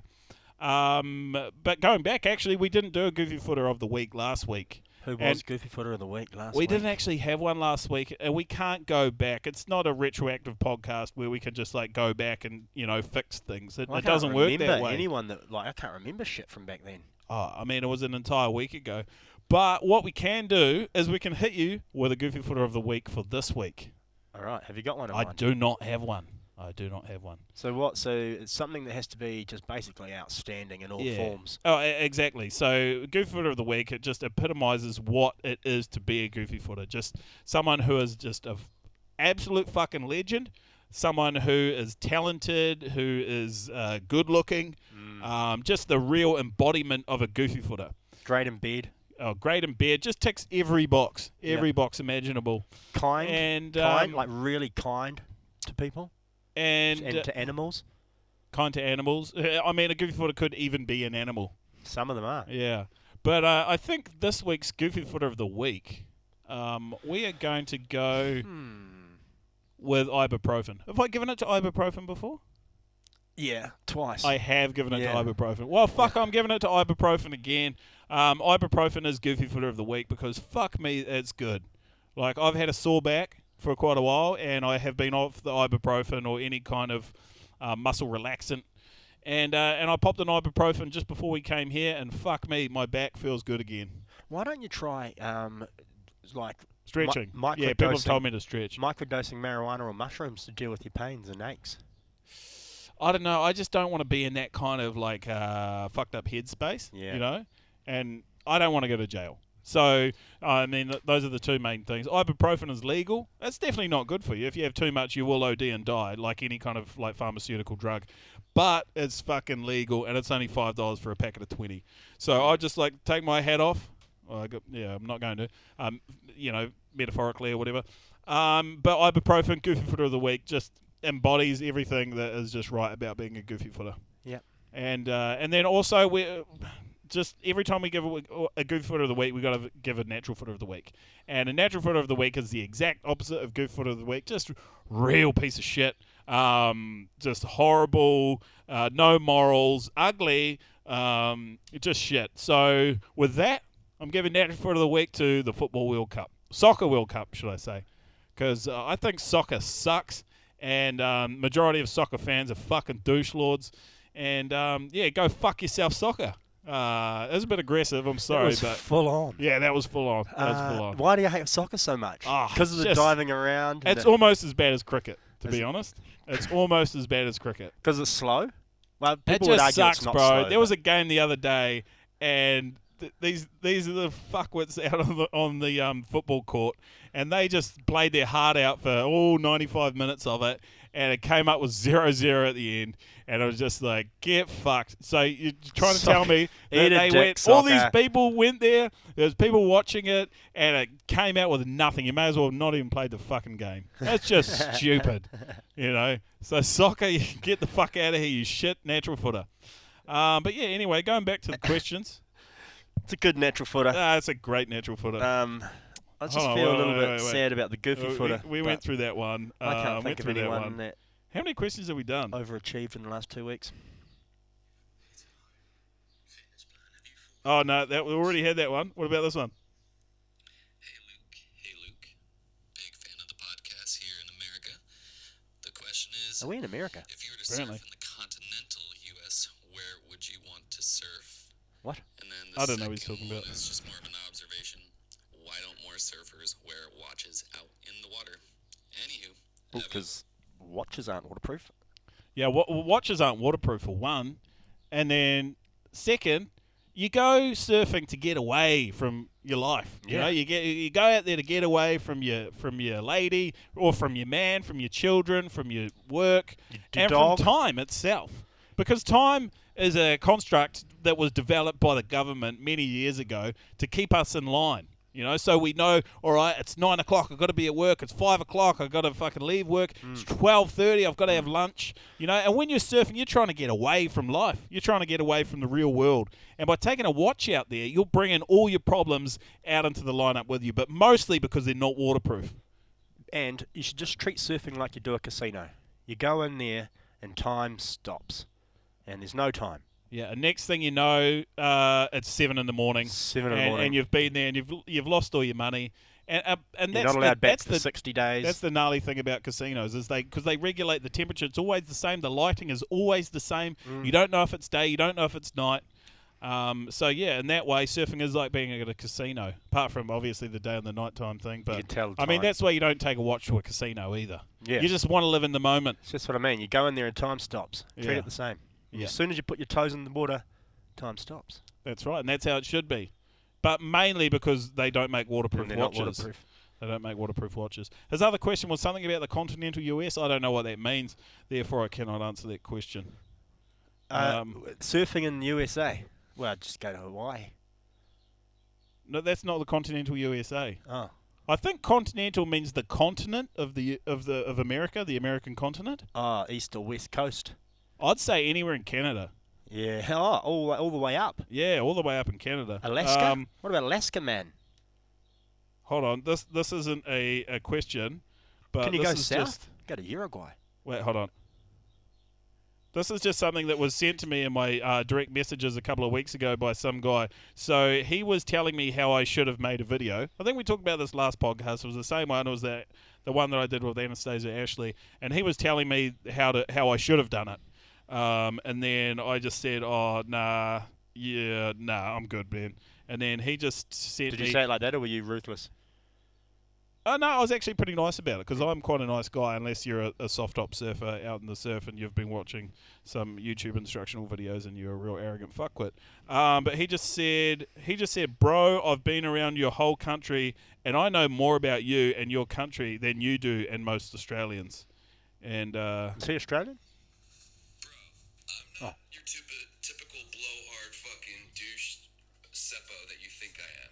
But going back, actually, we didn't do a Goofy Footer of the week last week.
Who was Goofy Footer of the week last week?
We didn't actually have one last week. We can't go back. It's not a retroactive podcast where we can just like go back and fix things. It doesn't work that way.
Anyone that I can't remember shit from back then.
Oh, I mean, it was an entire week ago. But what we can do is we can hit you with a Goofy Footer of the week for this week.
All right, have you got one?
I do not have one. So
what? So it's something that has to be just basically outstanding in all forms.
Oh, exactly. So Goofy Footer of the week, it just epitomizes what it is to be a Goofy Footer. Just someone who is just an absolute fucking legend. Someone who is talented, who is good looking. Just the real embodiment of a Goofy Footer.
Great in bed.
Oh, great in bed. Just ticks every box. Every box imaginable.
Kind, like really kind to people. And to animals.
Kind to animals. I mean, a Goofy Footer could even be an animal.
Some of them are.
Yeah. But I think this week's Goofy Footer of the week, we are going to go with ibuprofen. Have I given it to ibuprofen before?
Yeah, twice.
I have given it to ibuprofen. Well, fuck, I'm giving it to ibuprofen again. Ibuprofen is Goofy Footer of the week because, fuck me, it's good. Like, I've had a sore back for quite a while, and I have been off the ibuprofen or any kind of muscle relaxant. And I popped an ibuprofen just before we came here, and fuck me, my back feels good again.
Why don't you try,
stretching? Yeah, people have told me to stretch.
Microdosing marijuana or mushrooms to deal with your pains and aches.
I don't know. I just don't want to be in that kind of, like, fucked up headspace, and I don't want to go to jail. So, I mean, those are the two main things. Ibuprofen is legal. That's definitely not good for you. If you have too much, you will OD and die, like any kind of like pharmaceutical drug. But it's fucking legal, and it's only $5 for a packet of 20. So I just like take my hat off. Well, I'm not going to, metaphorically or whatever. But ibuprofen, Goofy Footer of the week, just embodies everything that is just right about being a Goofy Footer.
Yeah.
And then also we. Just every time we give a Goofy Footer of the week, we got to give a Natural Footer of the week. And a Natural Footer of the week is the exact opposite of Goofy Footer of the week. Just real piece of shit. Just horrible, no morals, ugly, just shit. So with that, I'm giving Natural Footer of the week to the Football World Cup. Soccer World Cup, should I say. Because I think soccer sucks. And majority of soccer fans are fucking douche lords. And go fuck yourself, soccer. It was a bit aggressive, I'm sorry.
That was full on.
Yeah, that was full on.
Why do you hate soccer so much? Because of the diving around?
It's almost as bad as cricket, to be honest. It's almost as bad as cricket.
Because it's slow? Well,
people would argue it's not slow. There was a game the other day, and these are the fuckwits out on the football court, and they just played their heart out for all 95 minutes of it, and it came up with 0-0 at the end, and I was just like, get fucked. So you're trying to tell me that all these people went there, there's people watching it, and it came out with nothing. You may as well have not even played the fucking game. That's just stupid, So soccer, you get the fuck out of here, you shit natural footer. But yeah, anyway, going back to the questions.
It's a good natural footer.
It's a great natural footer.
I just feel a little bit sad about the goofy footer.
We went through that one.
I can't think of anyone that
How many questions have we done?
overachieved in the last 2 weeks.
Oh, no, we already had that one. What about this one?
Hey, Luke. Big fan of the podcast here in America. The question is...
Are we in America?
If you were to surf in the continental U.S., where would you want to surf?
What?
And then
I don't know what he's talking about.
It's just more of an observation. Why don't more surfers wear watches out in the water? Anywho.
Because watches aren't waterproof.
Yeah, watches aren't waterproof for one. And then second, you go surfing to get away from your life. You know, you go out there to get away from your lady or from your man, from your children, from your work, and from time itself. Because time is a construct that was developed by the government many years ago to keep us in line. You know, so we know, all right, it's 9 o'clock, I've got to be at work. It's 5 o'clock, I've got to fucking leave work. It's 12:30, I've got to have lunch. You know, and when you're surfing, you're trying to get away from life. You're trying to get away from the real world. And by taking a watch out there, you'll bring in all your problems out into the lineup with you, but mostly because they're not waterproof.
And you should just treat surfing like you do a casino. You go in there and time stops. And there's no time.
Yeah, and next thing you know, it's 7 in the morning.
7 in the morning.
And you've been there and you've lost all your money. And
that's you're not allowed back for 60 days.
That's the gnarly thing about casinos is because they regulate the temperature. It's always the same. The lighting is always the same. You don't know if it's day. You don't know if it's night. So, yeah, in that way, surfing is like being at a casino, apart from, obviously, the day and the nighttime thing. But
you can tell the
I mean,
time.
that's why you don't take a watch to a casino either.
Yeah.
You just want to live in the moment.
That's just what I mean. You go in there and time stops. Treat it the same. Yeah. As soon as you put your toes in the water, time stops.
That's right, and that's how it should be. But mainly because they don't make waterproof watches.
Not waterproof.
They don't make waterproof watches. His other question was something about the continental US. I don't know what that means, therefore I cannot answer that question.
Surfing in the USA. Well, just go to Hawaii.
No, that's not the continental USA.
Oh.
I think continental means the continent of America, the American continent.
East or west coast.
I'd say anywhere in Canada.
Yeah, all the way up.
Yeah, all the way up in Canada.
Alaska? What about Alaska, man?
Hold on, this isn't a question, but
can you
this
go
is
south?
just,
go to Uruguay.
Wait, hold on. This is just something that was sent to me in my direct messages a couple of weeks ago by some guy. So he was telling me how I should have made a video. I think we talked about this last podcast. It was the same one. It was the one that I did with Anastasia Ashley, and he was telling me how I should have done it. And then I just said, I'm good, man. And then he just said,
Did you say it like that, or were you ruthless?
No, I was actually pretty nice about it, because I'm quite a nice guy, unless you're a soft-top surfer out in the surf and you've been watching some YouTube instructional videos and you're a real arrogant fuckwit. But he just said, bro, I've been around your whole country, and I know more about you and your country than you do and most Australians. And
is he Australian?
Bro, I'm not your typical blowhard fucking douche seppo that you think I am.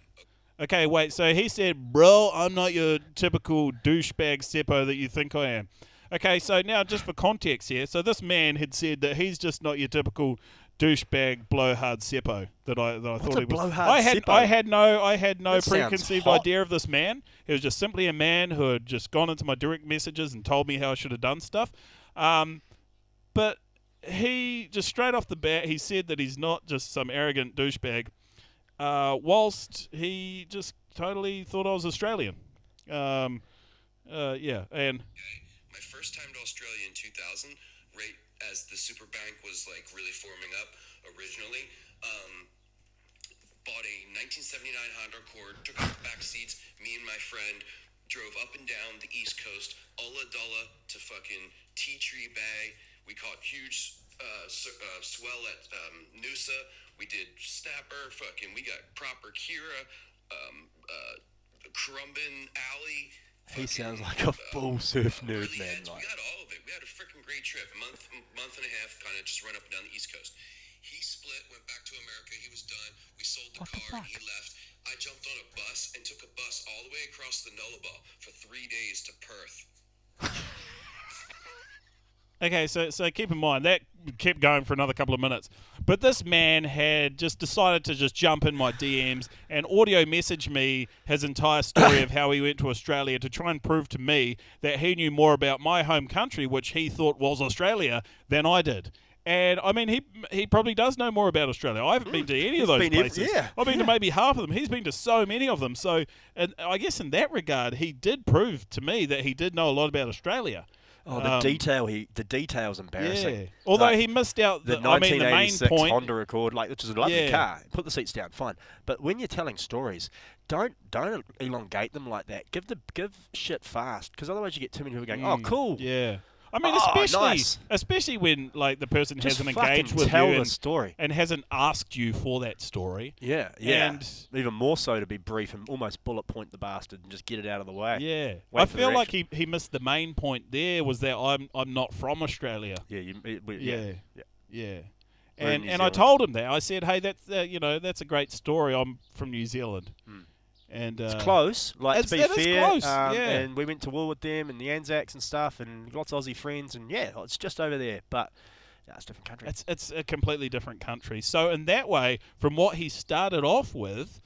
Okay, wait, so he said, bro, I'm not your typical douchebag seppo that you think I am. Okay, so now just for context here, so this man had said that he's just not your typical douchebag blowhard seppo that I thought he was. I had no preconceived idea of this man. He was just simply a man who had just gone into my direct messages and told me how I should have done stuff. But he just straight off the bat, he said that he's not just some arrogant douchebag. Whilst he just totally thought I was Australian. Yeah, and...
My first time to Australia in 2000, right as the Superbank was like really forming up originally, bought a 1979 Honda Accord, took out the back seats, me and my friend drove up and down the East Coast, Ulladulla to fucking Tea Tree Bay. We caught huge swell at Noosa. We did Snapper, we got proper Kira, Currumbin Alley.
He sounds like a full surf nerd,
really
man.
We got all of it. We had a freaking great trip. A month and a half, kind of just run up and down the East Coast. He split, went back to America. He was done. We sold the car. He left. I jumped on a bus and took a bus all the way across the Nullarbor for 3 days to Perth.
Okay, so keep in mind, that kept going for another couple of minutes. But this man had just decided to just jump in my DMs and audio message me his entire story of how he went to Australia to try and prove to me that he knew more about my home country, which he thought was Australia, than I did. And, I mean, he probably does know more about Australia. I haven't been to any of those places. I've been to maybe half of them. He's been to so many of them. So, and I guess in that regard, he did prove to me that he did know a lot about Australia.
Oh, the detail's embarrassing.
Yeah. Although he missed out
the 1986
the main point.
Honda Accord, which is a lovely car. Put the seats down, fine. But when you're telling stories, don't elongate them like that. Give shit fast, because otherwise you get too many people going, "Oh, cool."
Yeah. I mean,
nice.
especially when like the person
Just
hasn't engaged with
tell
you
the story
and hasn't asked you for that story.
Yeah.
And
even more so to be brief and almost bullet point the bastard and just get it out of the way.
Yeah.
Wait
I
for
feel
the
like
action.
he missed the main point there was that I'm not from Australia.
Yeah.
Yeah.
We're in
And
New
I
Zealand.
told him that. I said, "Hey, that's a great story. I'm from New Zealand." And
It's close, to be
it is
fair.
close,
And we went to war with them and the Anzacs and stuff, and lots of Aussie friends, and it's just over there. But it's a different country.
It's a completely different country. So in that way, from what he started off with,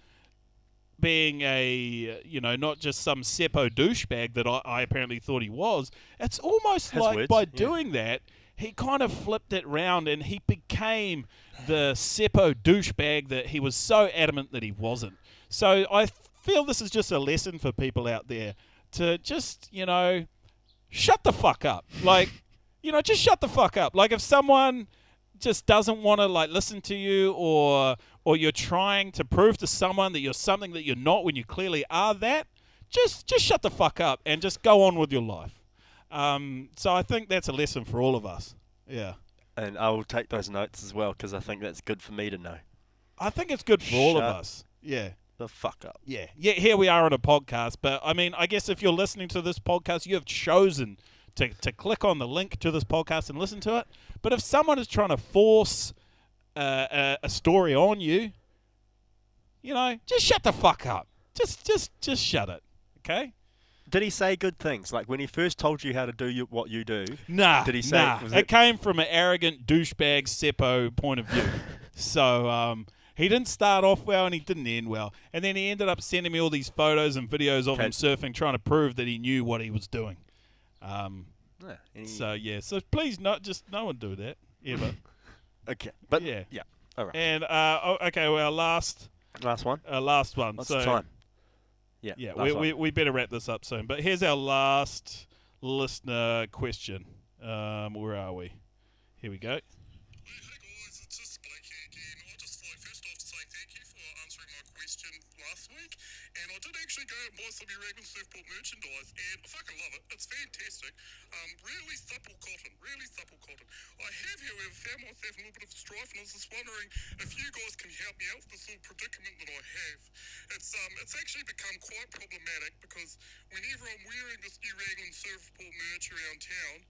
being a not just some seppo douchebag that I apparently thought he was, it's almost
His
like
words,
by doing that, he kind of flipped it round and he became the seppo douchebag that he was so adamant that he wasn't. So I feel this is just a lesson for people out there to just, shut the fuck up. Like, just shut the fuck up. Like if someone just doesn't want to listen to you or you're trying to prove to someone that you're something that you're not when you clearly are that, just shut the fuck up and just go on with your life. So I think that's a lesson for all of us. Yeah.
And I will take those notes as well, because I think that's good for me to know.
I think it's good for all of us. Yeah.
The fuck up.
Yeah, here we are on a podcast, but I mean, I guess if you're listening to this podcast, you have chosen to click on the link to this podcast and listen to it. But if someone is trying to force a story on you, just shut the fuck up. Just shut it, okay?
Did he say good things? Like when he first told you how to do what you do?
Nah.
Did he say?
Nah. It came from an arrogant douchebag seppo point of view. So, he didn't start off well and he didn't end well. And then he ended up sending me all these photos and videos of him surfing, trying to prove that he knew what he was doing. So please no one do that, ever.
Okay. But,
yeah.
All right.
And, okay, well, last
one?
Last one.
What's the time?
Yeah, we better wrap this up soon. But here's our last listener question. Where are we? Here we go.
Hey guys, it's just Blake here again. I'd just like first off to say thank you for answering my question last week. And I did actually go and buy some of your Raglan Surfboard merchandise, and I fucking love it. It's fantastic. Really supple cotton, I have, however, found myself in a little bit of strife, and I was just wondering if you guys can help me out with this little predicament that I have. It's actually become quite problematic because whenever I'm wearing this new Raglan Surfboard merch around town,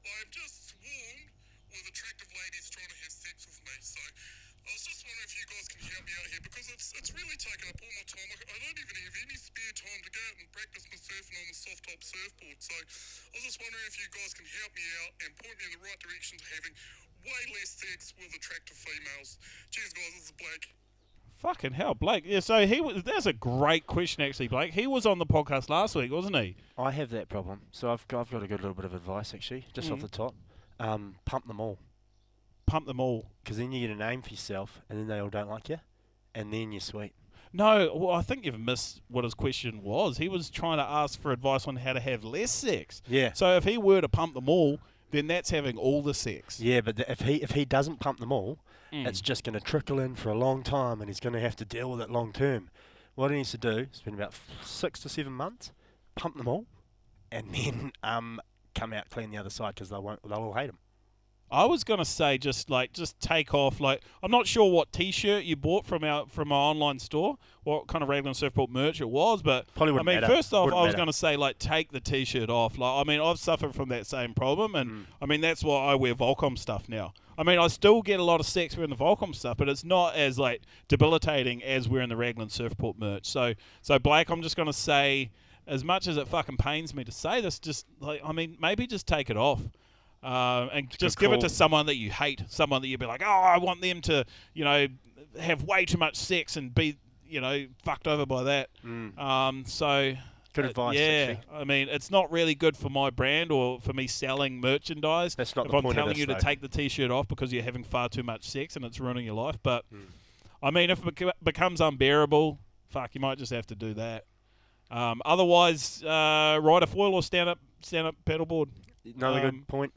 I've just swarmed with attractive ladies trying to have sex with me. So I was just wondering if you guys can help me out here, because it's really taken up all my time. I don't even have any spare time to go out and practice my surfing on the soft top surfboard. So I was just wondering if you guys can help me out and point me in the right direction to having way less sex with attractive females. Cheers guys, this is Blake.
Fucking hell, Blake. Yeah, so that's a great question, actually, Blake. He was on the podcast last week, wasn't he?
I have that problem. So I've got a good little bit of advice, actually, just off the top. Pump them all.
Pump them all.
Because then you get a name for yourself, and then they all don't like you, and then you're sweet.
No, well, I think you've missed what his question was. He was trying to ask for advice on how to have less sex.
Yeah.
So if he were to pump them all, then that's having all the sex.
Yeah, but if he doesn't pump them all, it's just going to trickle in for a long time, and he's going to have to deal with it long term. What he needs to do, spend about 6 to 7 months, pump them all, and then come out clean the other side, because they'll all hate him.
I was gonna say just take off. I'm not sure what T-shirt you bought from our online store, what kind of Raglan Surfboard merch it was, but
Probably wouldn't matter.
First off,
Wouldn't
I was
matter.
gonna say take the T-shirt off. I've suffered from that same problem, and that's why I wear Volcom stuff now. I still get a lot of sex wearing the Volcom stuff, but it's not as debilitating as wearing the Raglan Surfboard merch. So Blake, I'm just gonna say, as much as it fucking pains me to say this, maybe just take it off. And just give it to someone that you hate, someone that you'd be like, oh, I want them to, have way too much sex and be, fucked over by that. So...
Good advice,
yeah,
actually.
I mean, it's not really good for my brand or for me selling merchandise.
That's not
if
the
I'm
point of
telling
this,
you to
though.
take the T-shirt off because you're having far too much sex and it's ruining your life. But, I mean, if it becomes unbearable, fuck, you might just have to do that. Otherwise, ride a foil or stand-up paddleboard.
Another good point.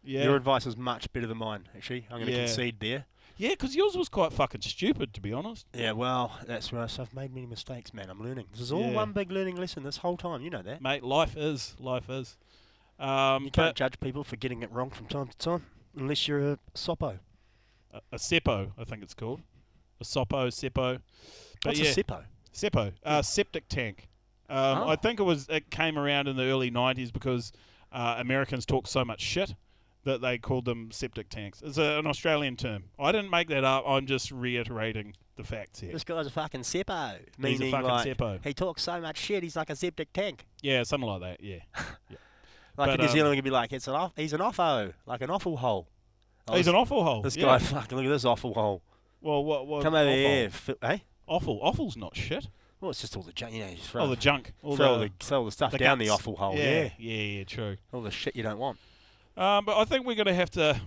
Yeah.
Your advice is much better than mine, actually. I'm going to concede there.
Yeah, because yours was quite fucking stupid, to be honest.
Yeah, well, that's where I've made many mistakes, man. I'm learning. This is all one big learning lesson this whole time. You know that.
Mate, life is.
You can't judge people for getting it wrong from time to time, unless you're a seppo.
A seppo, I think it's called. A seppo.
What's a seppo?
Seppo, septic tank. I think it came around in the early 90s because Americans talk so much shit that they called them septic tanks. It's an Australian term. I didn't make that up. I'm just reiterating the facts here.
This guy's a fucking seppo.
He's a fucking seppo.
He talks so much shit, he's like a septic tank.
Yeah, something like that, yeah.
Like in New Zealand, we could be like, he's an offo, like an offal hole.
He's an offal hole.
This guy, fucking look at this offal hole.
Well, what
Come over here, eh?
Offal's not shit.
Well, it's just all the junk, you
all the junk.
Throw all the stuff down the offal hole.
Yeah, true.
All the shit you don't want.
But I think we're going to have to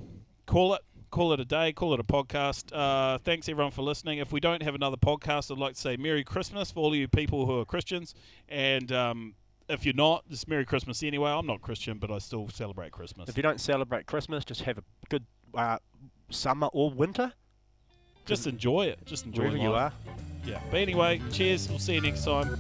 call it a day, call it a podcast. Thanks, everyone, for listening. If we don't have another podcast, I'd like to say Merry Christmas for all of you people who are Christians. And if you're not, it's Merry Christmas anyway. I'm not Christian, but I still celebrate Christmas.
If you don't celebrate Christmas, just have a good summer or winter.
Just enjoy it. Just enjoy
wherever
life.
you are.
Yeah. But anyway, cheers. We'll see you next time.